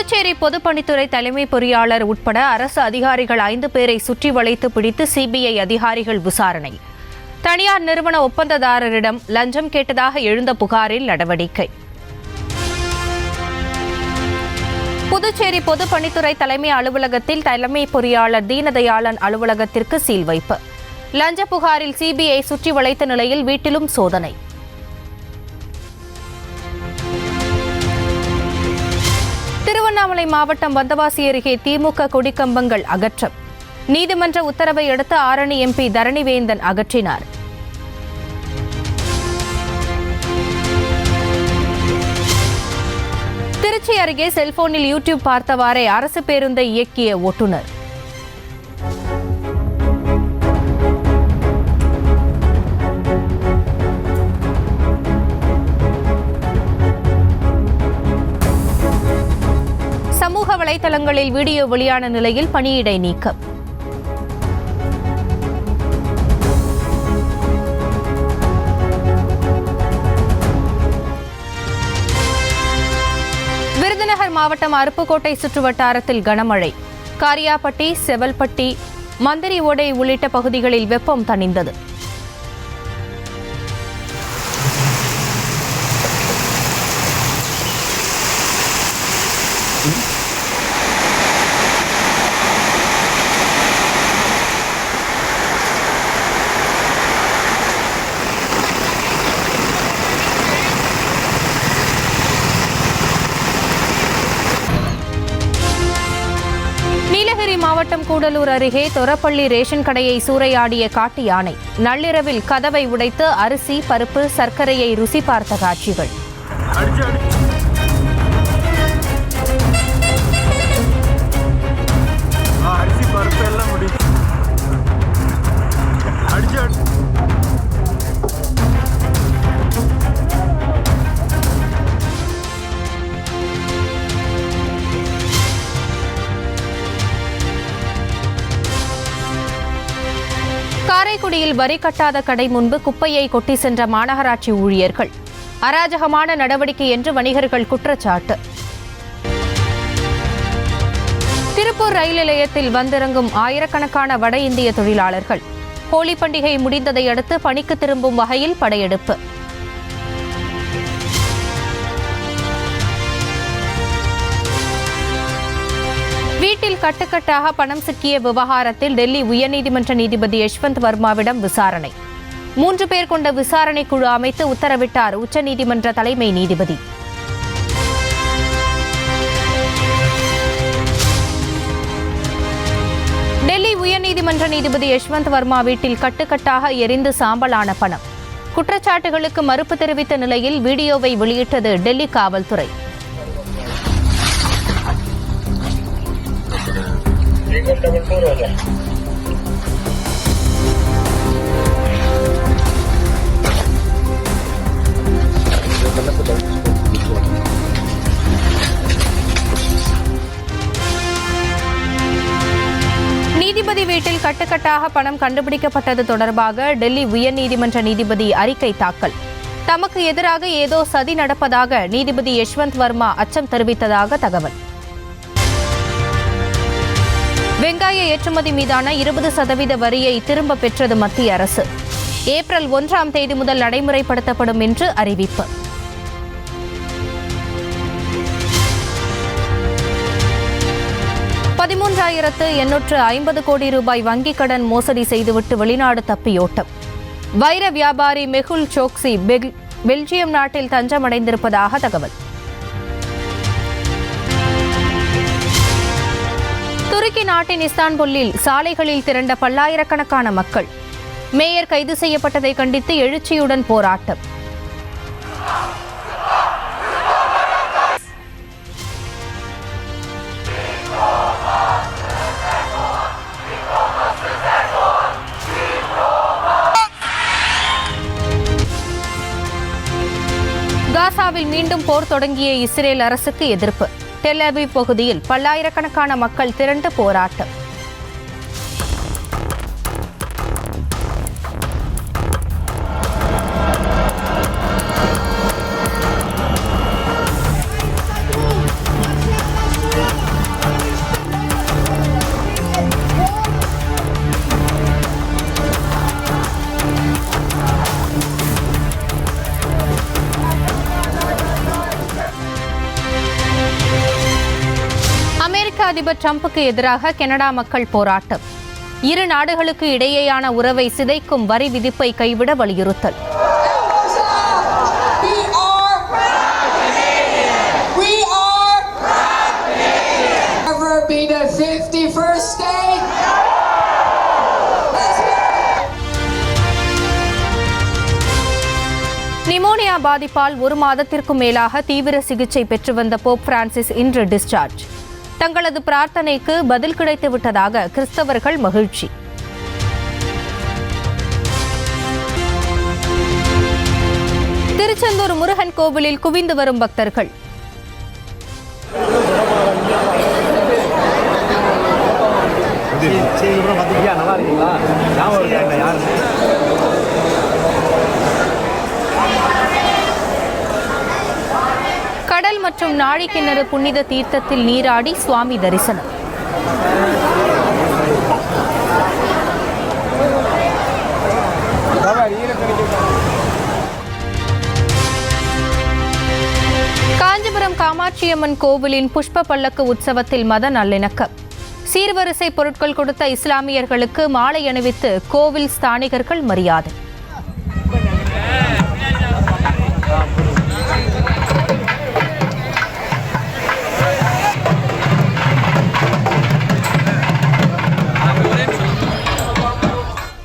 புதுச்சேரி பொதுப்பணித்துறை தலைமை பொறியாளர் உட்பட அரசு அதிகாரிகள் 5 பேரை சுற்றி வளைத்து பிடித்து சிபிஐ அதிகாரிகள் விசாரணை. தனியார் நிறுவன ஒப்பந்ததாரரிடம் லஞ்சம் கேட்டதாக எழுந்த புகாரில் நடவடிக்கை. புதுச்சேரி பொதுப்பணித்துறை தலைமை அலுவலகத்தில் தலைமை பொறியாளர் தீனதயாளன் அலுவலகத்திற்கு சீல் வைப்பு. லஞ்ச புகாரில் சிபிஐ சுற்றி வளைத்த நிலையில் வீட்டிலும் சோதனை. திருவண்ணாமலை மாவட்டம் வந்தவாசி அருகே திமுக கொடிக்கம்பங்கள் அகற்றம். நீதிமன்ற உத்தரவை அடுத்து ஆரணி எம்பி தரணிவேந்தன் அகற்றினார். திருச்சி அருகே செல்போனில் யூடியூப் பார்த்தவாறே அரசு பேருந்தை இயக்கிய ஓட்டுநர். சமூக வலைதளங்களில் வீடியோ வெளியான நிலையில் பணியிடை நீக்கம். விருதுநகர் மாவட்டம் அருப்புக்கோட்டை சுற்றுவட்டாரத்தில் கனமழை. காரியாபட்டி, செவல்பட்டி, மந்திரி ஓடை உள்ளிட்ட பகுதிகளில் வெப்பம் தணிந்தது. நீலகிரி மாவட்டம் கூடலூர் அருகே தொரப்பள்ளி ரேஷன் கடையை சூறையாடிய காட்டு யானை. நள்ளிரவில் கதவை உடைத்து அரிசி, பருப்பு, சர்க்கரையை ருசி பார்த்த காட்சிகள். காரைக்குடியில் வரி கட்டாத கடை முன்பு குப்பையை கொட்டி சென்ற மாநகராட்சி ஊழியர்கள். அராஜகமான நடவடிக்கை என்று வணிகர்கள் குற்றச்சாட்டு. திருப்பூர் ரயில் நிலையத்தில் வந்திறங்கும் ஆயிரக்கணக்கான வட இந்திய தொழிலாளர்கள். ஹோலி பண்டிகை முடிந்ததை அடுத்து பணிக்கு திரும்பும் வகையில் படையெடுப்பு. வீட்டில் கட்டுக்கட்டாக பணம் சிக்கிய விவகாரத்தில் டெல்லி உயர்நீதிமன்ற நீதிபதி யஷ்வந்த் வர்மாவிடம் விசாரணை. 3 பேர் கொண்ட விசாரணை குழு அமைத்து உத்தரவிட்டார் உச்சநீதிமன்ற தலைமை நீதிபதி. டெல்லி உயர்நீதிமன்ற நீதிபதி யஷ்வந்த் வர்மா வீட்டில் கட்டுக்கட்டாக எரிந்து சாம்பலான பணம். குற்றச்சாட்டுகளுக்கு மறுப்பு தெரிவித்த நிலையில் வீடியோவை வெளியிட்டது டெல்லி காவல்துறை. நீதிபதி வீட்டில் கட்டுக்கட்டாக பணம் கண்டுபிடிக்கப்பட்டது தொடர்பாக டெல்லி உயர்நீதிமன்ற நீதிபதி அறிக்கை தாக்கல். தமக்கு எதிராக ஏதோ சதி நடப்பதாக நீதிபதி யஷ்வந்த் வர்மா அச்சம் தெரிவித்ததாக தகவல். வெங்காய ஏற்றுமதி மீதான 20% வரியை திரும்ப பெற்றது மத்திய அரசு. ஏப்ரல் 1ஆம் தேதி முதல் நடைமுறைப்படுத்தப்படும் என்று அறிவிப்பு. $13,850 கோடி வங்கிக் கடன் மோசடி செய்துவிட்டு வெளிநாடு தப்பியோட்டம். வைர வியாபாரி மெகுல் சோக்சி பெல்ஜியம் நாட்டில் தஞ்சமடைந்திருப்பதாக தகவல். துருக்கி நாட்டின் இஸ்தான்புல்லில் சாலைகளில் திரண்ட பல்லாயிரக்கணக்கான மக்கள். மேயர் கைது செய்யப்பட்டதை கண்டித்து எழுச்சியுடன் போராட்டம். காசாவில் மீண்டும் போர் தொடங்கிய இஸ்ரேல் அரசுக்கு எதிர்ப்பு. டெல் அவீவ் பகுதியில் பல்லாயிரக்கணக்கான மக்கள் திரண்டு போராட்டம். அதிபர் டிரம்புக்கு எதிராக கனடா மக்கள் போராட்டம். இரு நாடுகளுக்கு இடையேயான உறவை சிதைக்கும் வரி விதிப்பை கைவிட வலியுறுத்தல். நிமோனியா பாதிப்பால் 1 மாதத்திற்கும் மேலாக தீவிர சிகிச்சை பெற்று வந்த போப் பிரான்சிஸ் இன்று டிஸ்சார்ஜ். தங்களது பிரார்த்தனைக்கு பதில் கிடைத்து விட்டதாக கிறிஸ்தவர்கள் மகிழ்ச்சி. திருச்செந்தூர் முருகன் கோவிலில் குவிந்து வரும் பக்தர்கள். கடல் மற்றும் நாழிக்கிணறு புனித தீர்த்தத்தில் நீராடி சுவாமி தரிசனம். காஞ்சிபுரம் காமாட்சியம்மன் கோவிலின் புஷ்ப பல்லக்கு உற்சவத்தில் மத நல்லிணக்கம். சீர்வரிசை பொருட்கள் கொடுத்த இஸ்லாமியர்களுக்கு மாலை அணிவித்து கோவில் ஸ்தானிகர்கள் மரியாதை.